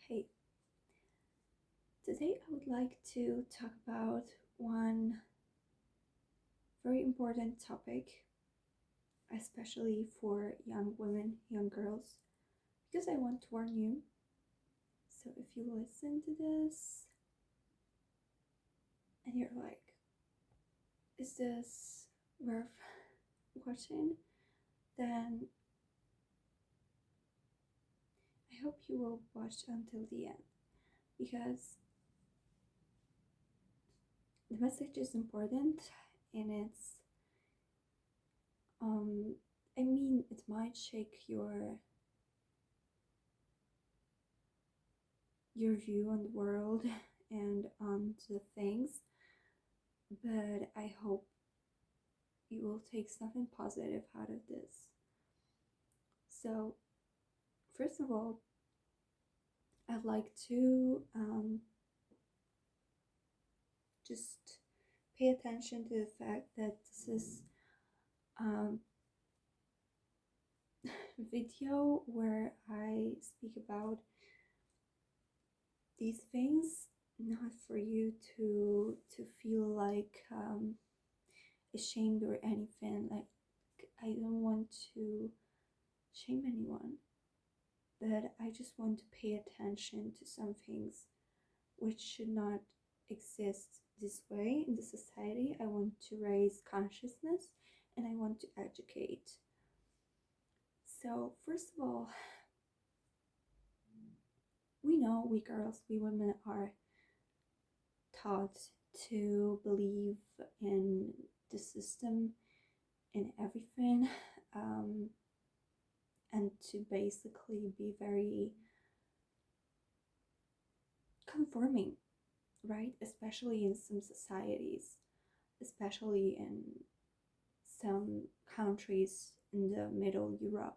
Hey, today I would like to talk about one very important topic, especially for young women, young girls, because I want to warn you. So if you listen to this and you're like, is this worth watching? Then I hope you will watch until the end because the message is important and um it might shake your view on the world and on the things, but I hope you will take something positive out of this. So, first of all, I'd like to just pay attention to the fact that this is um, video where I speak about these things, not for you to feel like ashamed or anything. Like I don't want to shame anyone, but I just want to pay attention to some things which should not exist this way in the society. I want to raise consciousness and I want to educate. So, first of all, we know we girls, we women are taught to believe in the system, in everything, and to basically be very conforming, right? Especially in some societies, especially in some countries in the middle Europe,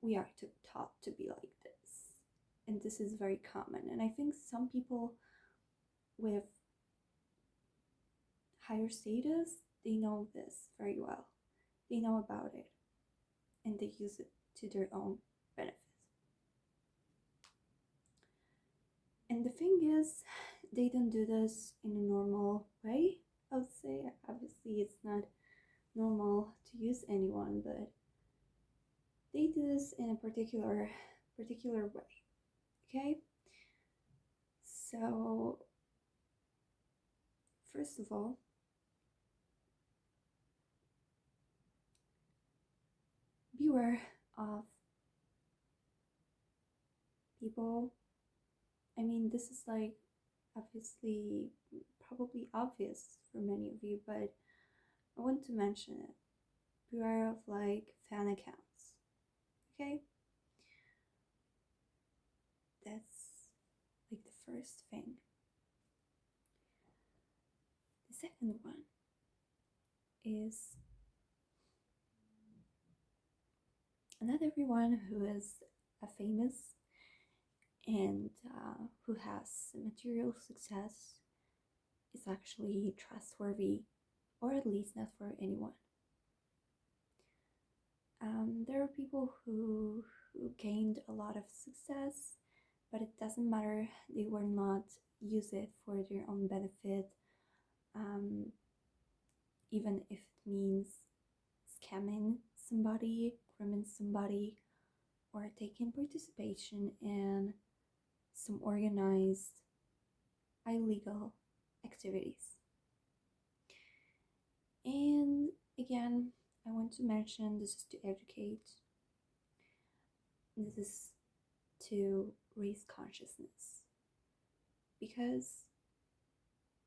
we are taught to be like this. And this is very common. And I think some people with higher status, they know this very well. They know about it and they use it to their own benefit. And the thing is, they don't do this in a normal way. I would say, obviously, it's not normal to use anyone, but they do this in a particular way. Okay? So, first of all, beware of people. I mean, this is like obviously probably obvious for many of you, but I want to mention it. Beware of like fan accounts. Okay? That's like the first thing. The second one is not everyone who is a famous and who has material success is actually trustworthy, or at least not for anyone. There are people who gained a lot of success, but it doesn't matter. They will not use it for their own benefit, um, even if it means scamming somebody, grooming somebody, or taking participation in some organized illegal activities. And again, I want to mention this is to educate, this is to raise consciousness, because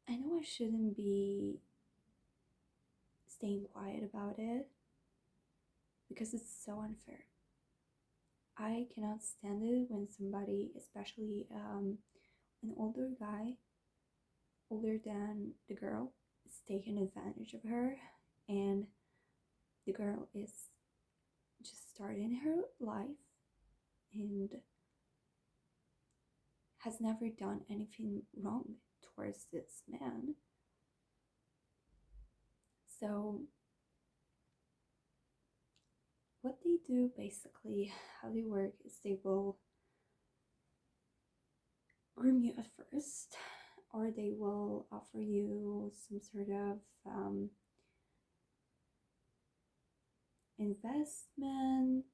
I know I shouldn't be staying quiet about it because it's so unfair. I cannot stand it when somebody, especially an older guy, older than the girl, is taking advantage of her, and the girl is just starting her life and has never done anything wrong towards this man. So, what they do basically, how they work is they will groom you at first, or they will offer you some sort of investment,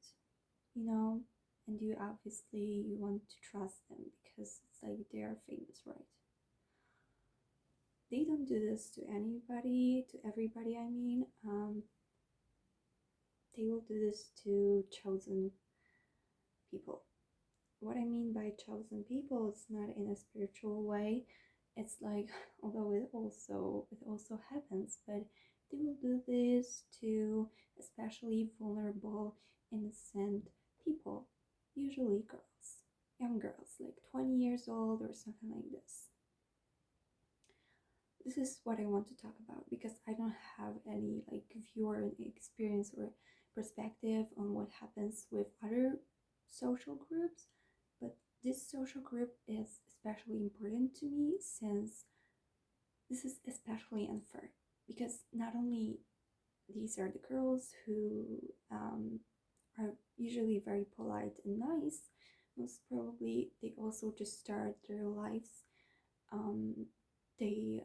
you know, and you obviously you want to trust them because it's like they are famous, right? They don't do this to anybody, to everybody. I mean, they will do this to chosen people. What I mean by chosen people, it's not in a spiritual way. It's like, although it also happens, but they will do this to especially vulnerable, innocent people, usually girls, young girls, like 20 years old or something like this. This is what I want to talk about because I don't have any like view or experience or perspective on what happens with other social groups, but this social group is especially important to me since this is especially unfair because not only these are the girls who are usually very polite and nice, most probably they also just start their lives. They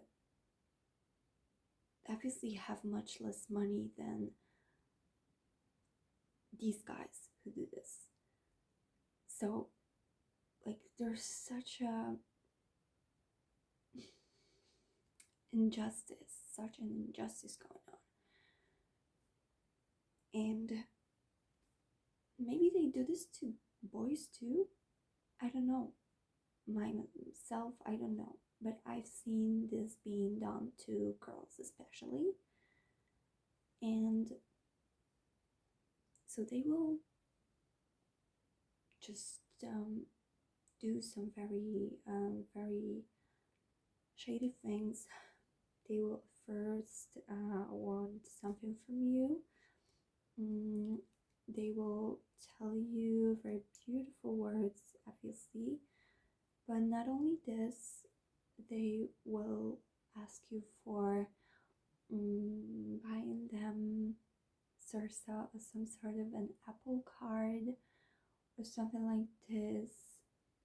obviously have much less money than these guys who do this. So, like, there's such an injustice going on. And maybe they do this to boys too. I don't know. Myself, I don't know. But I've seen this being done to girls, especially. And so they will just do some very shady things. They will first want something from you. They will tell you very beautiful words, obviously, but not only this, they will ask you for buying them some sort of an Apple card or something like this.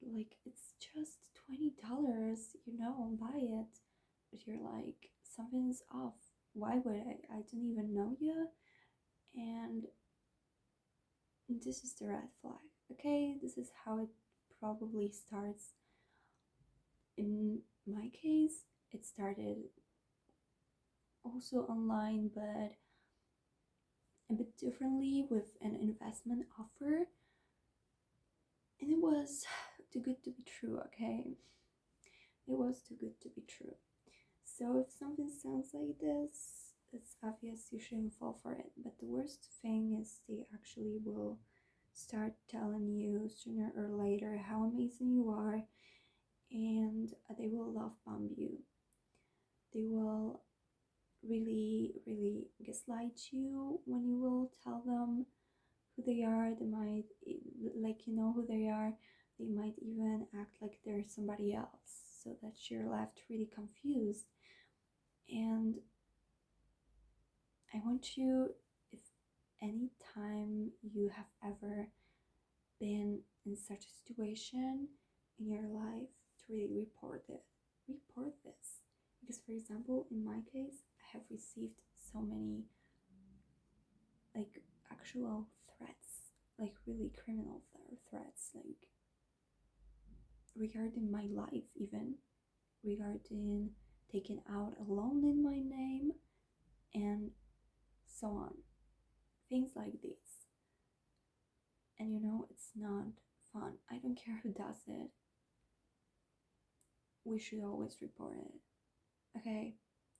Like it's just $20, buy it. But you're like, something's off. Why would I? I don't even know you. And this is the red flag. Okay, this is how it probably starts. In my case, it started also online, but a bit differently with an investment offer. And it was too good to be true, okay? It was too good to be true. So if something sounds like this, it's obvious you shouldn't fall for it. But the worst thing is they actually will start telling you sooner or later how amazing you are, and they will love bomb you. They will really gaslight you when you will tell them who they are. They might, like, who they are. They might even act like they're somebody else so that you're left really confused. And I want you, if any time you have ever been in such a situation in your life, to really report it. Report this. Because, for example, in my case, I have received so many like actual threats, like really criminal threats, like regarding my life, even regarding taking out a loan in my name, and so on. Things like this. And it's not fun. I don't care who does it. We should always report it. Okay?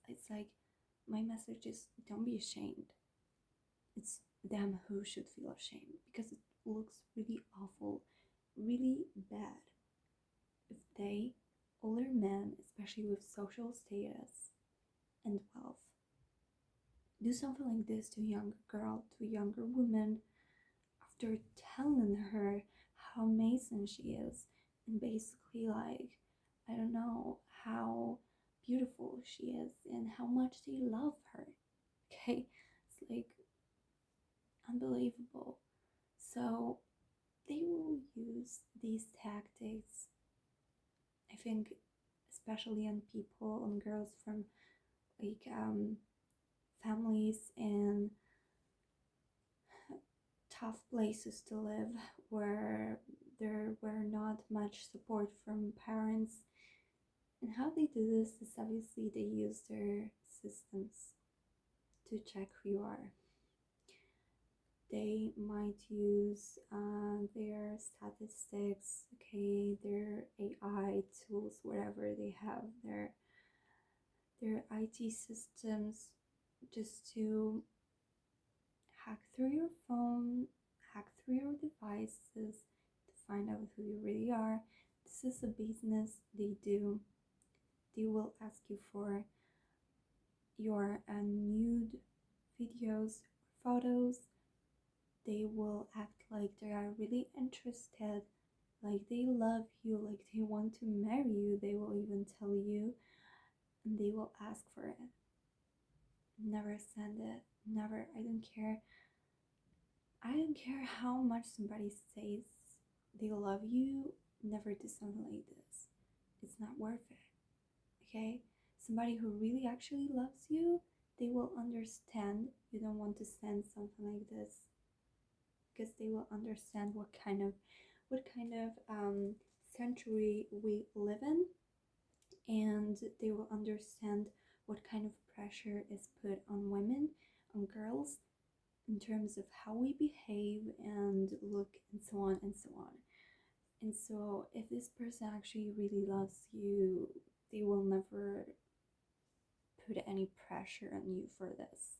It's like my message is don't be ashamed. It's them who should feel ashamed because it looks really awful, really bad if they, older men, especially with social status and wealth, do something like this to a younger girl, to a younger woman, after telling her how amazing she is and basically, like, I don't know, how beautiful she is and how much they love her. Okay? It's like unbelievable. So they will use these tactics I think especially on people, on girls from like families and tough places to live where there were not much support from parents. And how they do this is obviously they use their systems to check who you are. They might use their statistics, okay, their AI tools, whatever they have, their IT systems, just to hack through your phone, hack through your devices to find out who you really are. This is a business they do. They will ask you for your nude videos, photos. They will act like they are really interested, like they love you, like they want to marry you. They will even tell you, and they will ask for it. Never send it. Never. I don't care how much somebody says they love you. Never do something like this. It's not worth it. Okay? Somebody who really actually loves you, they will understand you don't want to send something like this, because they will understand what kind of century we live in, and they will understand what kind of pressure is put on women, on girls, in terms of how we behave and look, and so on and so on. And so if this person actually really loves you, they will never put any pressure on you for this,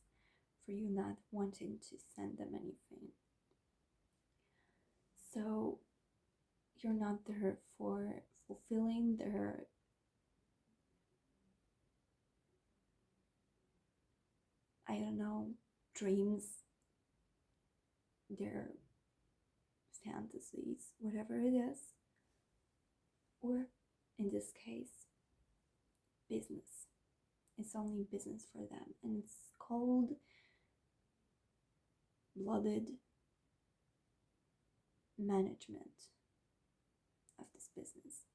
for you not wanting to send them anything. So you're not there for fulfilling their dreams, their fantasies, whatever it is, or in this case, business. It's only business for them, and it's cold blooded management of this business.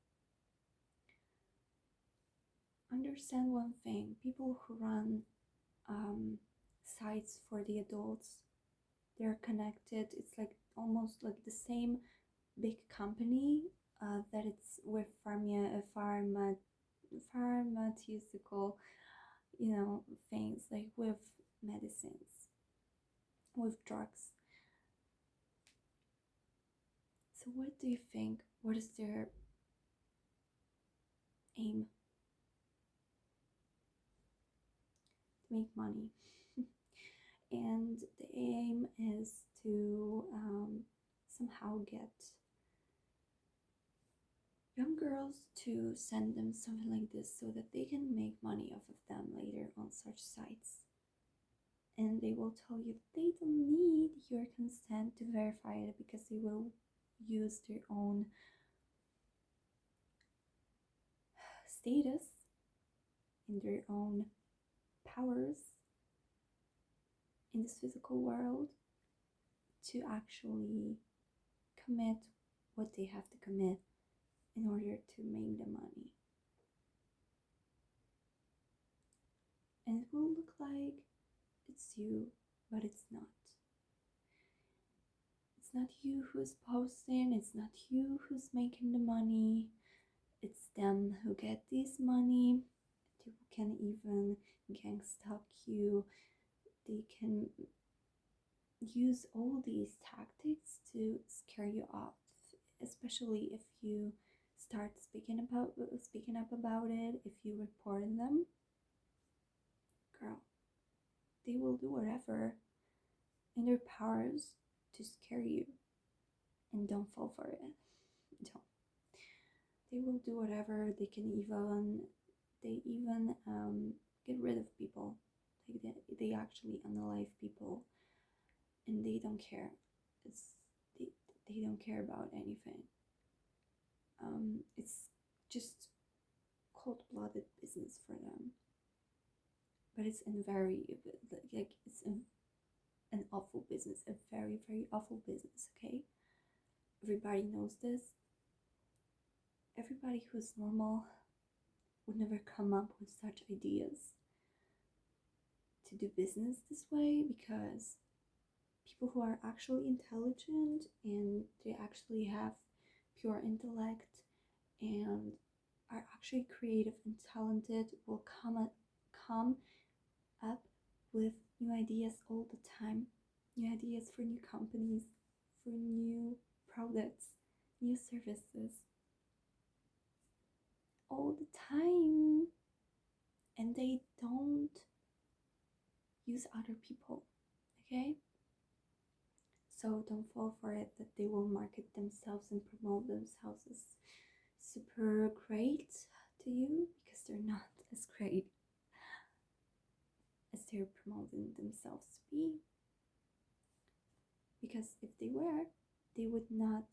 Understand one thing: people who run sites for the adults, they're connected. It's like almost like the same big company that it's with pharmaceutical, things, like with medicines, with drugs. So what do you think? What is their aim? To make money. And the aim is to somehow get young girls to send them something like this so that they can make money off of them later on such sites. And they will tell you they don't need your consent to verify it, because they will use their own status and their own powers in this physical world to actually commit what they have to commit in order to make the money. And it will look like it's you, but it's not. It's not you who's posting, it's not you who's making the money, it's them who get this money. They can even gang stalk you. They can use all these tactics to scare you off, especially if you start speaking up about it. If you report them, girl, they will do whatever in their powers to scare you, and don't fall for it. Don't. They will do whatever. They even get rid of people. Like they actually unalive people, and they don't care. They don't care about anything. It's just cold-blooded business for them. But it's an awful business, a very, very awful business. Okay, everybody knows this. everybody who's normal would never come up with such ideas to do business this way, because people who are actually intelligent and they actually have pure intellect and are actually creative and talented will come up with new ideas all the time, new ideas for new companies, for new products, new services, all the time. And they don't use other people, okay? So don't fall for it that they will market themselves and promote themselves as super great to you, because they're not as great as they're promoting themselves to be. Because if they were, they would not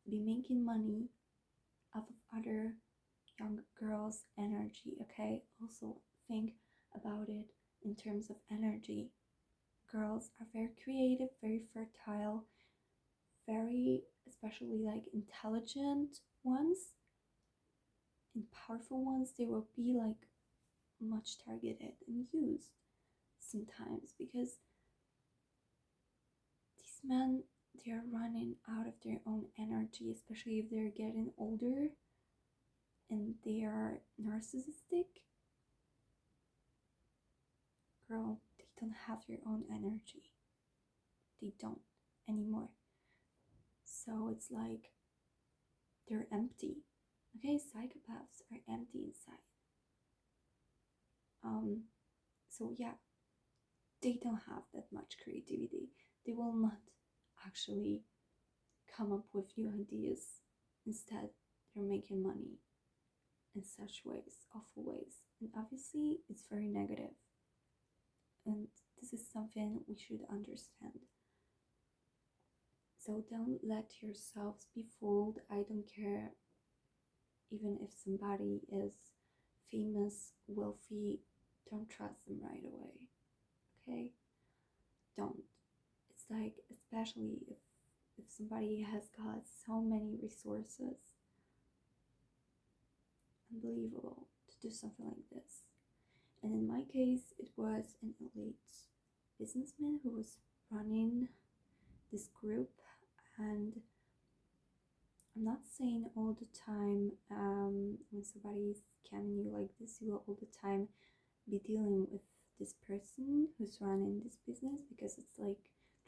be making money off of other young girls' energy, okay? Also think about it in terms of energy. Girls are very creative, very fertile, very, especially like intelligent ones and powerful ones. They will be like much targeted and used sometimes, because these men, they are running out of their own energy, especially if they're getting older and they are narcissistic. Girl, they don't have their own energy. They don't anymore. So it's like they're empty. Okay, psychopaths are empty inside. So yeah, they don't have that much creativity. They will not actually come up with new ideas. Instead, they're making money in such ways, awful ways. And obviously, it's very negative. And this is something we should understand. So don't let yourselves be fooled. I don't care even if somebody is famous, wealthy, don't trust them right away. Okay? Don't. It's like, especially if somebody has got so many resources, unbelievable to do something like this. And in my case, it was an elite businessman who was running this group. And I'm not saying all the time, when somebody's scamming you like this, you will all the time be dealing with this person who's running this business, because it's like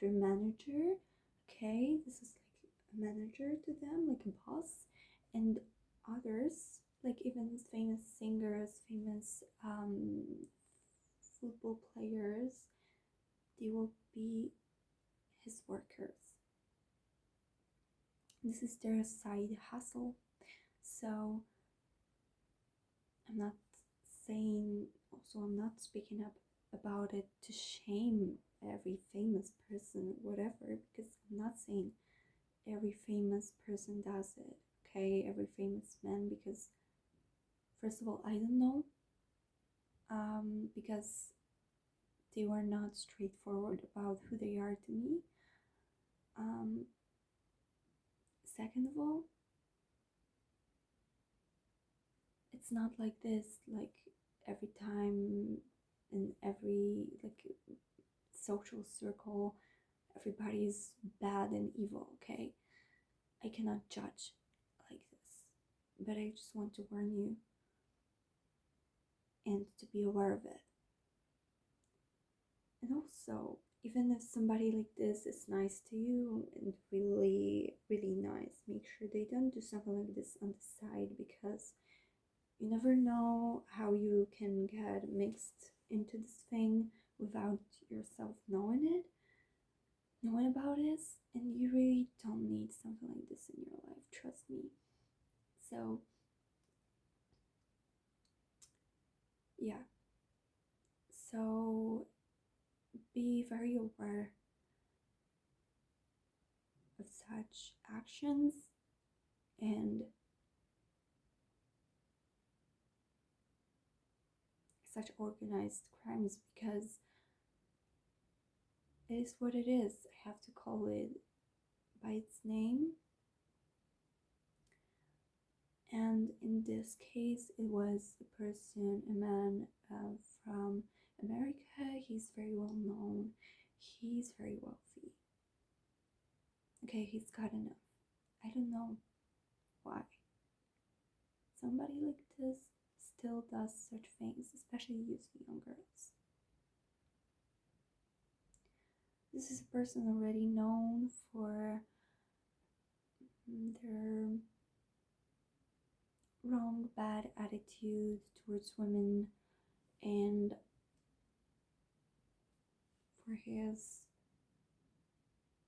their manager. Okay, this is like a manager to them, like a boss. And others, like even famous singers, famous football players, they will be his workers. This is their side hustle. So I'm not saying, also I'm not speaking up about it to shame every famous person, whatever, because I'm not saying every famous person does it, okay, every famous man, because first of all, I don't know, because they were not straightforward about who they are to me. Second of all, it's not like this, like every time in every like social circle, everybody's bad and evil, okay? I cannot judge like this, but I just want to warn you and to be aware of it. And also, even if somebody like this is nice to you and really, really nice, make sure they don't do something like this on the side, because you never know how you can get mixed into this thing without yourself knowing about it, and you really don't need something like this in your life, trust me. So yeah, so be very aware of such actions and such organized crimes, because it is what it is. I have to call it by its name. And in this case, it was a person, a man from America. He's very well known, he's very wealthy. Okay, he's got enough. I don't know why somebody like this still does such things, especially using young girls. This is a person already known for their wrong, bad attitude towards women and for his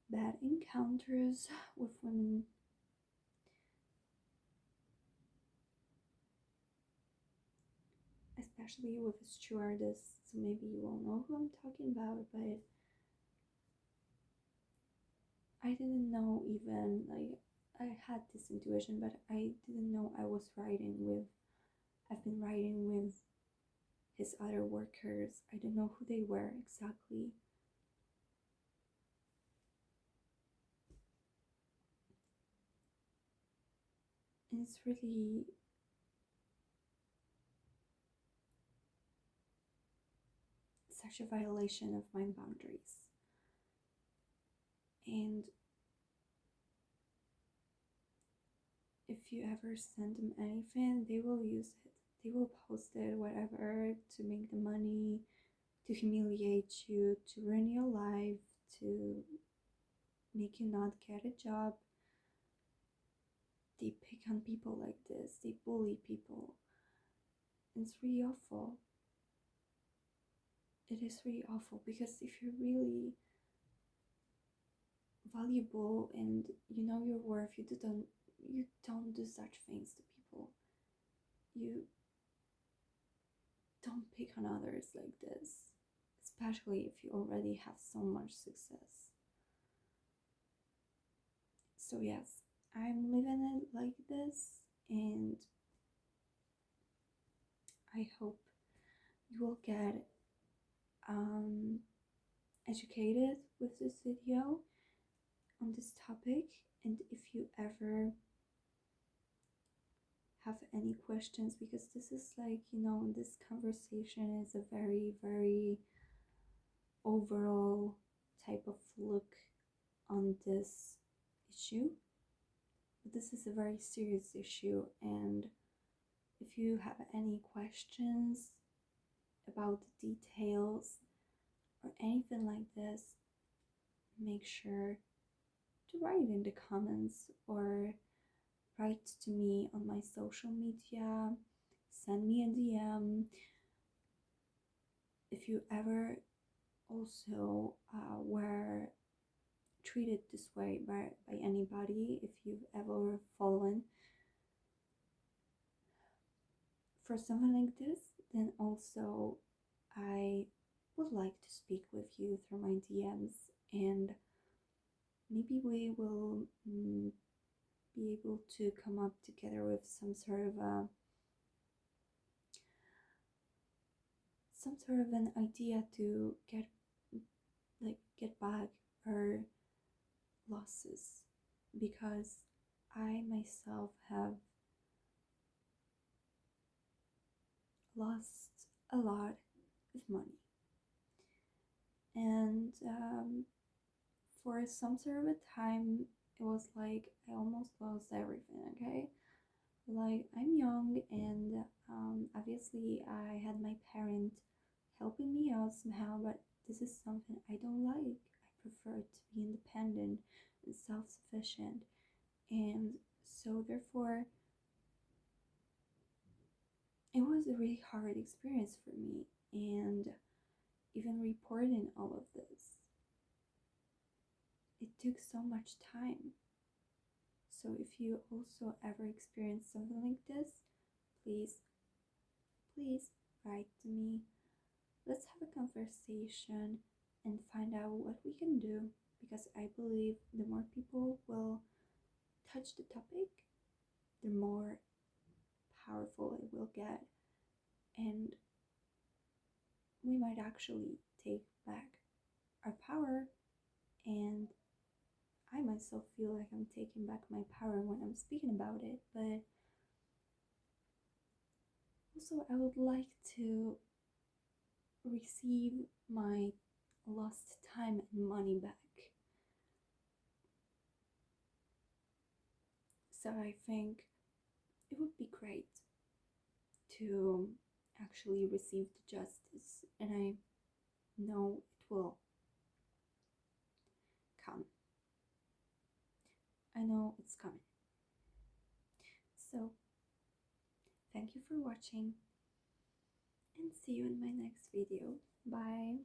bad encounters with women. Especially with a stewardess, so maybe you all know who I'm talking about, but I didn't know even, like, I had this intuition, but I didn't know I've been riding with his other workers. I don't know who they were exactly. And it's really such a violation of my boundaries. And if you ever send them anything, they will use it. They will post it, whatever, to make the money, to humiliate you, to ruin your life, to make you not get a job. They pick on people like this, they bully people. It's really awful. It is really awful because if you're really valuable and you know your worth, you don't do such things to people. You don't pick on others like this, especially if you already have so much success. So yes, I'm living it like this, and I hope you will get educated with this video on this topic. And if you ever have any questions, because this is like, this conversation is a very, very overall type of look on this issue. But this is a very serious issue, and if you have any questions about the details or anything like this, make sure to write in the comments or write to me on my social media, send me a DM. If you ever also were treated this way by anybody, if you've ever fallen for something like this, then also I would like to speak with you through my DMs, and maybe we will be able to come up together with some sort of an idea to get back our losses, because I myself have lost a lot of money, and for some sort of a time it was like I almost lost everything. Okay, like I'm young, and obviously I had my parent helping me out somehow, but this is something I don't like. I prefer to be independent and self-sufficient, and so therefore it was a really hard experience for me. And even reporting all of this, it took so much time. So if you also ever experience something like this, please write to me. Let's have a conversation and find out what we can do, because I believe the more people will touch the topic, the more powerful it will get, and we might actually take back our power. And I myself feel like I'm taking back my power when I'm speaking about it, but Also, I would like to receive my lost time and money back. So I think it would be great to actually receive the justice, and I know it will come. I know it's coming. So, thank you for watching, and see you in my next video. Bye.